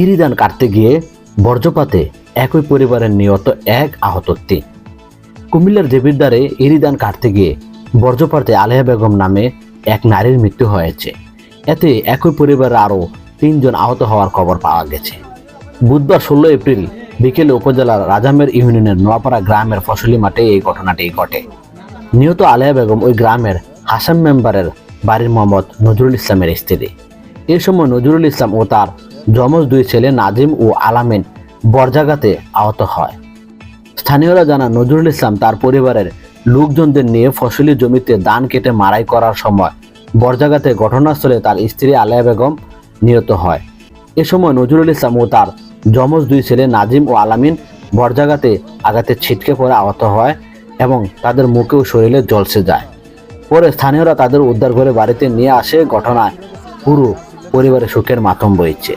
ইরি ধান কাটতে গিয়ে বজ্রপাতে একই পরিবারের নিহত 1, আহত 3। কুমিল্লার দেবিদ্বারে ইরি ধান কাটতে গিয়ে বজ্রপাতে আলেয়া বেগম নামে এক নারীর মৃত্যু হয়েছে। এতে একই পরিবারের আরও 3 জন আহত হওয়ার খবর পাওয়া গেছে। বুধবার 16 এপ্রিল বিকেলে উপজেলার রাজামের ইউনিয়নের নোয়াপাড়া গ্রামের ফসলি মাঠে এই ঘটনাটি ঘটে। নিহত আলেয়া বেগম ওই গ্রামের হাসান মেম্বারের বাড়ির মোহাম্মদ নজরুল ইসলামের স্ত্রী। এ সময় নজরুল ইসলাম ও তার যমজ 2 ছেলে নাজিম ও আলামিন বজ্রাঘাতে আহত হয়। স্থানীয়রা জানান, নজরুল ইসলাম তার পরিবারের লোকজনদের নিয়ে ফসলি জমিতে ধান কেটে মাড়াই করার সময় বজ্রাঘাতে ঘটনাস্থলে তার স্ত্রী আলেয়া বেগম নিহত হয়। এ সময় নজরুল ইসলাম ও তার যমজ 2 ছেলে নাজিম ও আলামিন আঘাতে ছিটকে পড়ে আহত হয় এবং তাদের মুখে ও শরীরে ঝলসে যায়। পরে স্থানীয়রা তাদের উদ্ধার করে বাড়িতে নিয়ে আসে। ঘটনায় পুরো পরিবারের শোকের মাতম বইছে।